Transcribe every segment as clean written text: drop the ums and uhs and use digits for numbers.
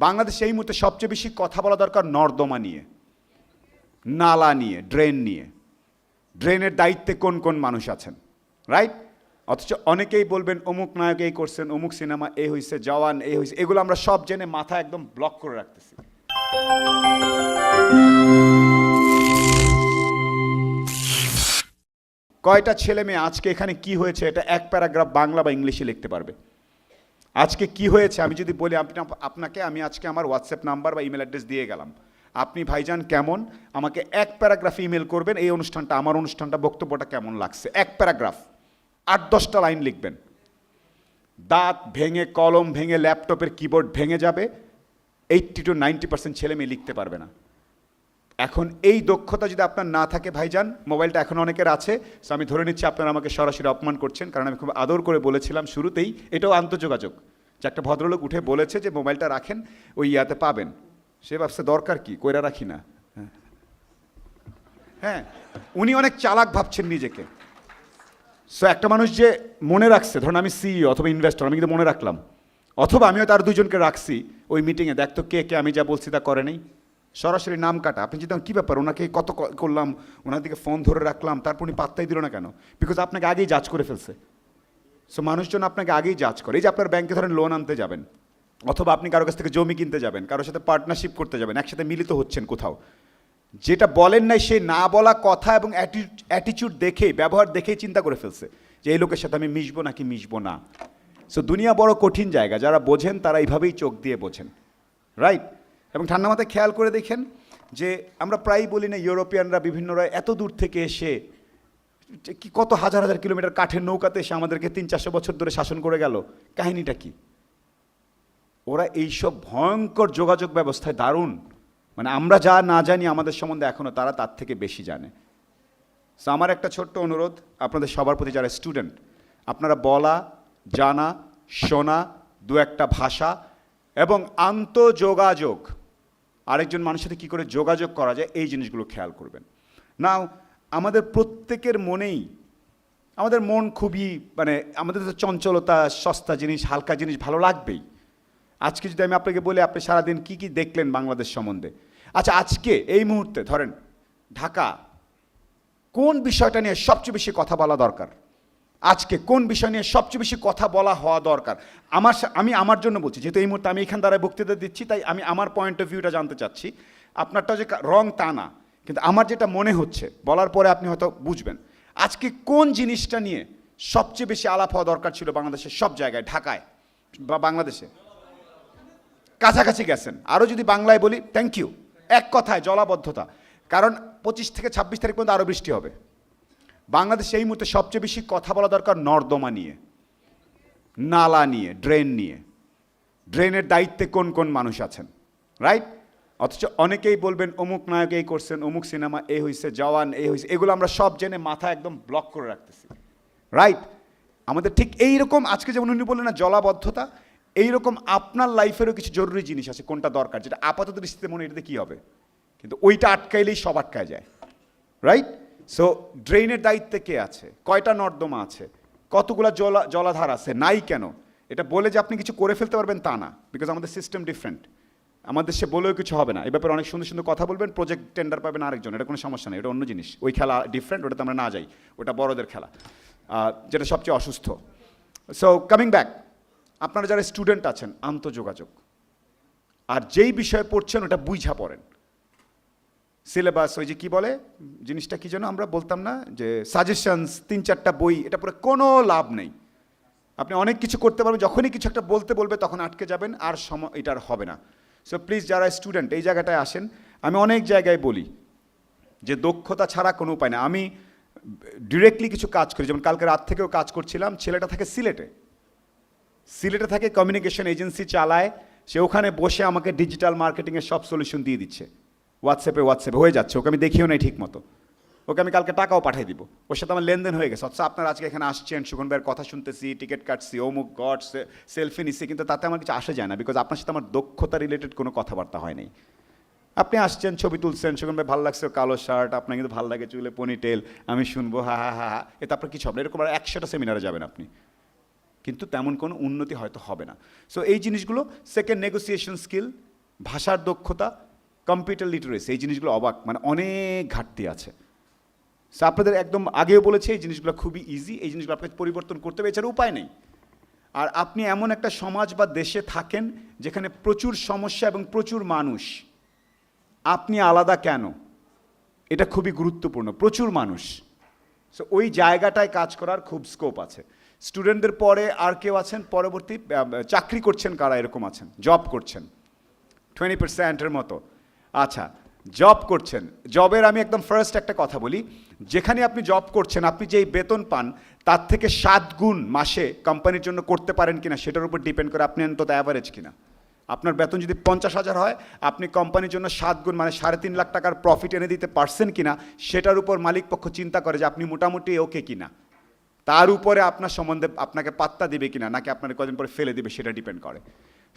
বাংলাদেশে এই মুহূর্তে সবচেয়ে বেশি কথা বলা দরকার নর্দমা নিয়ে, নালা নিয়ে, ড্রেন নিয়ে। ড্রেনের দায়িত্বে কোন কোন মানুষ আছেন, রাইট? অথচ অনেকেই বলবেন অমুক নায়ক এই করছেন, অমুক সিনেমা এই হয়েছে, জওয়ান এই হয়েছে, এগুলো আমরা সব জেনে মাথা একদম ব্লক করে রাখতেছি। কয়টা ছেলে মেয়ে আজকে এখানে কি হয়েছে এটা এক প্যারাগ্রাফ বাংলা বা ইংলিশে লিখতে পারবে? আজকে কি হয়েছে আমি যদি বলি, আপনাকে আমি আজকে আমার হোয়াটসঅ্যাপ নাম্বার বা ইমেল অ্যাড্রেস দিয়ে গেলাম, আপনি ভাইজান কেমন, আমাকে এক প্যারাগ্রাফ ইমেল করবেন, এই অনুষ্ঠানটা, আমার অনুষ্ঠানটা, বক্তব্যটা কেমন লাগছে, এক প্যারাগ্রাফ 8-10টা লাইন লিখবেন। দাঁত ভেঙে, কলম ভেঙে, ল্যাপটপের কিবোর্ড ভেঙে যাবে, 80 to 90% ছেলে মেয়ে লিখতে পারবে না। এখন এই দক্ষতা যদি আপনার না থাকে ভাইজান, মোবাইলটা এখন অনেকের আছে, সো আমি ধরে নিচ্ছি আপনারা আমাকে সরাসরি অপমান করছেন, কারণ আমি খুব আদর করে বলেছিলাম শুরুতেই, এটাও আন্তঃযোগাযোগ, যে একটা ভদ্রলোক উঠে বলেছে যে মোবাইলটা রাখেন, ওই ইয়াতে পাবেন। সে ভাবছে দরকার কি, কইরা রাখি না। হ্যাঁ, উনি অনেক চালাক ভাবছেন নিজেকে। সো একটা মানুষ যে মনে রাখছে, ধরুন আমি সিইও অথবা ইনভেস্টর, আমি কিন্তু মনে রাখলাম, অথবা আমিও তার দুজনকে রাখছি ওই মিটিংয়ে, দেখতো কে কে আমি যা বলছি তা করে নেই, সরাসরি নাম কাটা। আপনি যদি কী ব্যাপার, ওনাকে কত করলাম, ওনার দিকে ফোন ধরে রাখলাম, তারপর উনি পাত্তাই দিল না কেন? বিকজ আপনাকে আগেই জাজ করে ফেলছে। সো মানুষজন আপনাকে আগেই জাজ করে। এই যে আপনার ব্যাংকে ধরেন লোন আনতে যাবেন, অথবা আপনি কারো কাছ থেকে জমি কিনতে যাবেন, কারোর সাথে পার্টনারশিপ করতে যাবেন, একসাথে মিলিত হচ্ছেন কোথাও, যেটা বলেন নাই সে না বলা কথা এবং অ্যাটিচিউড দেখে, ব্যবহার দেখেই চিন্তা করে ফেলছে যে এই লোকের সাথে আমি মিশবো নাকি মিশবো না। সো দুনিয়া বড় কঠিন জায়গা, যারা বোঝেন তারা এইভাবেই চোখ দিয়ে বোঝেন, রাইট? এবং ঠান্ডা মাথায় খেয়াল করে দেখেন যে আমরা প্রায়ই বলি না, ইউরোপিয়ানরা বিভিন্নরা এত দূর থেকে এসে কি কত হাজার হাজার কিলোমিটার কাঠের নৌকাতে এসে আমাদেরকে 300-400 বছর ধরে শাসন করে গেল। কাহিনীটা কি? ওরা এইসব ভয়ঙ্কর যোগাযোগ ব্যবস্থায় দারুণ, মানে আমরা যা না জানি আমাদের সম্বন্ধে এখনও তারা তার থেকে বেশি জানে। সো আমার একটা ছোট্ট অনুরোধ আপনাদের সবার প্রতি, যারা স্টুডেন্ট, আপনারা বলা, জানা, শোনা, দু একটা ভাষা এবং আন্তঃযোগাযোগ, আরেকজন মানুষের সাথে কী করে যোগাযোগ করা যায়, এই জিনিসগুলো খেয়াল করবেন। নাও আমাদের প্রত্যেকের মনেই, আমাদের মন খুবই, মানে আমাদের তো চঞ্চলতা, সস্তা জিনিস, হালকা জিনিস ভালো লাগবেই। আজকে যদি আমি আপনাকে বলি আপনি সারাদিন কী কী দেখলেন বাংলাদেশ সম্বন্ধে, আচ্ছা আজকে এই মুহূর্তে ধরেন ঢাকা, কোন বিষয়টা নিয়ে সবচেয়ে বেশি কথা বলা দরকার? আজকে কোন বিষয় নিয়ে সবচেয়ে বেশি কথা বলা হওয়া দরকার? আমি আমার জন্য বলছি, যেহেতু এই মুহূর্তে আমি এখান দ্বারা বক্তৃতা দিচ্ছি, তাই আমি আমার পয়েন্ট অফ ভিউটা জানতে চাচ্ছি। আপনারটা যে রং তা না, কিন্তু আমার যেটা মনে হচ্ছে বলার পরে আপনি হয়তো বুঝবেন, আজকে কোন জিনিসটা নিয়ে সবচেয়ে বেশি আলাপ হওয়া দরকার ছিল বাংলাদেশের সব জায়গায়, ঢাকায় বা বাংলাদেশে? কাছাকাছি গেছেন। আরও যদি বাংলায় বলি, থ্যাংক ইউ, এক কথায় জলাবদ্ধতা। কারণ 25 থেকে 26 তারিখ পর্যন্ত আরও বৃষ্টি হবে। বাংলাদেশে এই মুহূর্তে সবচেয়ে বেশি কথা বলা দরকার নর্দমা নিয়ে, নালা নিয়ে, ড্রেন নিয়ে। ড্রেনের দায়িত্বে কোন কোন মানুষ আছেন, রাইট? অথচ অনেকেই বলবেন অমুক নায়ক এই করছেন, অমুক সিনেমা এই হয়েছে, জওয়ান এই হয়েছে, এগুলো আমরা সব জেনে মাথা একদম ব্লক করে রাখতেছি, রাইট? আমাদের ঠিক এইরকম আজকে যেমন উনি বললেন না জলাবদ্ধতা, এইরকম আপনার লাইফেরও কিছু জরুরি জিনিস আছে, কোনটা দরকার, যেটা আপাতত দৃষ্টিতে মনে এটাতে কী হবে, কিন্তু ওইটা আটকাইলেই সব আটকায় যায়, রাইট? সো ড্রেনের দায়িত্বে কে আছে, কয়টা নর্দমা আছে, কতগুলো জলাধার আছে, নাই কেন, এটা বলে যে আপনি কিছু করে ফেলতে পারবেন তা না, বিকজ আমাদের সিস্টেম ডিফারেন্ট। আমাদের সে বলেও কিছু হবে না। এই ব্যাপারে অনেক সুন্দর সুন্দর কথা বলবেন, প্রজেক্ট টেন্ডার পাবেন আরেকজন, এটা কোনো সমস্যা নেই, এটা অন্য জিনিস, ওই খেলা ডিফারেন্ট, ওটাতে আমরা না যাই, ওটা বড়দের খেলা, যেটা সবচেয়ে অসুস্থ। সো কামিং ব্যাক, আপনারা যারা স্টুডেন্ট আছেন, আন্তঃযোগাযোগ, আর যেই বিষয়ে পড়ছেন ওটা বুঝা পড়েন। সিলেবাস, ওই যে কী বলে জিনিসটা, কী যেন আমরা বলতাম না, যে সাজেশনস, 3-4টা বই, এটা পরে কোনো লাভ নেই। আপনি অনেক কিছু করতে পারবেন, যখনই কিছু একটা বলতে বলবে তখন আটকে যাবেন, আর সময় এটা আর হবে না। সো প্লিজ যারা স্টুডেন্ট এই জায়গাটায় আসেন, আমি অনেক জায়গায় বলি যে দক্ষতা ছাড়া কোনো উপায় না। আমি ডিরেক্টলি কিছু কাজ করি, যেমন কালকে রাত থেকেও কাজ করছিলাম, ছেলেটা থাকে সিলেটে থাকে, কমিউনিকেশন এজেন্সি চালায়, সে ওখানে বসে আমাকে ডিজিটাল মার্কেটিংয়ের সব সলিউশন দিয়ে দিচ্ছে, হোয়াটসঅ্যাপে হয়ে যাচ্ছে, ওকে আমি দেখিও নাই ঠিক মতো, ওকে আমি কালকে টাকাও পাঠিয়ে দিব, ওর সাথে আমার লেনদেন হয়ে গেছে। অথচ আপনারা আজকে এখানে আসছেন, সুগন ভাইয়ের কথা শুনতেছি, টিকিট কাটছি, অমুক গড সেলফি নিচ্ছি, কিন্তু তাতে আমার কিছু আসে যায় না, বিকজ আপনার সাথে আমার দক্ষতা রিলেটেড কোনো কথাবার্তা হয় নাই। আপনি আসছেন, ছবি তুলছেন, সুগন ভাই ভালো লাগছে, কালো শার্ট, আপনার কিন্তু ভালো লাগে চুলে পনিটেল, আমি শুনবো হা হা হা হা, এতে আপনার কিছু হবে না, এরকম আর 100টা সেমিনারে যাবেন আপনি, কিন্তু তেমন কোনো উন্নতি হয়তো হবে না। সো এই জিনিসগুলো, সেকেন্ড নেগোসিয়েশন স্কিল, ভাষার দক্ষতা, কম্পিউটার লিটারেসি, এই জিনিসগুলো অবাক, মানে অনেক ঘাটতি আছে। সো আপনাদের একদম আগেও বলেছি এই জিনিসগুলো খুবই ইজি, এই জিনিসগুলো আপনাকে পরিবর্তন করতে হবে, এছাড়া উপায় নেই। আর আপনি এমন একটা সমাজ বা দেশে থাকেন যেখানে প্রচুর সমস্যা এবং প্রচুর মানুষ, আপনি আলাদা কেন, এটা খুবই গুরুত্বপূর্ণ, প্রচুর মানুষ। সো ওই জায়গাটায় কাজ করার খুব স্কোপ আছে। স্টুডেন্টদের পরে আর কেউ আছেন পরবর্তী চাকরি করছেন কারা এরকম আছেন, জব করছেন 20%-এর মতো? আচ্ছা, জব করছেন, জবের আমি একদম ফার্স্ট একটা কথা বলি, যেখানে আপনি জব করছেন আপনি যেই বেতন পান তার থেকে 7 গুণ মাসে কোম্পানির জন্য করতে পারেন কিনা সেটার উপর ডিপেন্ড করে আপনি অন্তত অ্যাভারেজ কিনা। আপনার বেতন যদি 50,000 হয়, আপনি কোম্পানির জন্য 7 গুণ মানে 3.5 লাখ টাকার প্রফিট এনে দিতে পারছেন কিনা সেটার উপর মালিক পক্ষ চিন্তা করে যে আপনি মোটামুটি ওকে কিনা। তার উপরে আপনার সম্বন্ধে আপনাকে পাত্তা দিবে কিনা, নাকি আপনার কদিন পরে ফেলে দিবে সেটা ডিপেন্ড করে।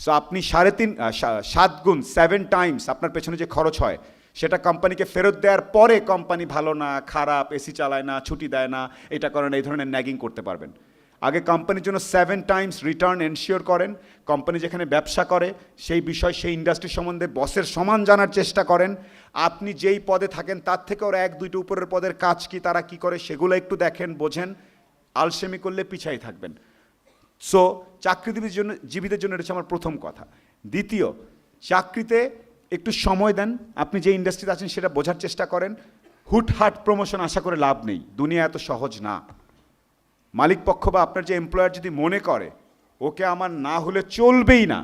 সো আপনি 7 গুণ 7 টাইমস আপনার পেছনে যে খরচ হয় সেটা কোম্পানিকে ফেরত দেওয়ার পরে কোম্পানি ভালো না খারাপ, এসি চালায় না, ছুটি দেয় না, এটা করেন, এই ধরনের ন্যাগিং করতে পারবেন। আগে কোম্পানির জন্য 7 টাইমস রিটার্ন এনশিওর করেন। কোম্পানি যেখানে ব্যবসা করে সেই বিষয়, সেই ইন্ডাস্ট্রি সম্বন্ধে বসের সমান জানার চেষ্টা করেন। আপনি যেই পদে থাকেন তার থেকে ওরা 1-2টা উপরের পদের কাজ কি, তারা কি করে সেগুলো একটু দেখেন, বোঝেন। আলসেমি করলে পিছাই থাকবেন। সো জীবীদের জন্য এটা হচ্ছে আমার প্রথম কথা। দ্বিতীয়, চাকরিতে একটু সময় দেন, আপনি যে ইন্ডাস্ট্রিতে আছেন সেটা বোঝার চেষ্টা করেন। হুটহাট প্রমোশন আশা করে লাভ নেই, দুনিয়া এত সহজ না। মালিক পক্ষ বা আপনার যে এমপ্লয়ার যদি মনে করে ওকে আমার না হলে চলবেই না,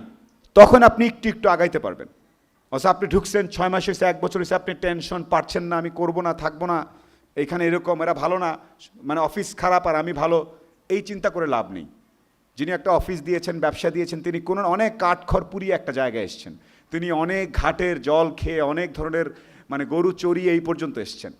তখন আপনি একটু একটু আগাইতে পারবেন। অথচ আপনি ঢুকছেন 6 মাস হয়েছে, 1 বছর হয়েছে, আপনি টেনশন পাচ্ছেন না, আমি করবো না, থাকবো না, এইখানে এরকম, এরা ভালো না, মানে অফিস খারাপ আর আমি ভালো, এই চিন্তা করে লাভ নেই। যিনি একটা অফিস দিয়েছেন, ব্যবসা দিয়েছেন, তিনি কোনো অনেক কাঠখড় পুড়িয়ে একটা জায়গায় এসছেন, তিনি অনেক ঘাটের জল খেয়ে অনেক ধরনের মানে গরু চড়িয়ে এই পর্যন্ত এসছেন।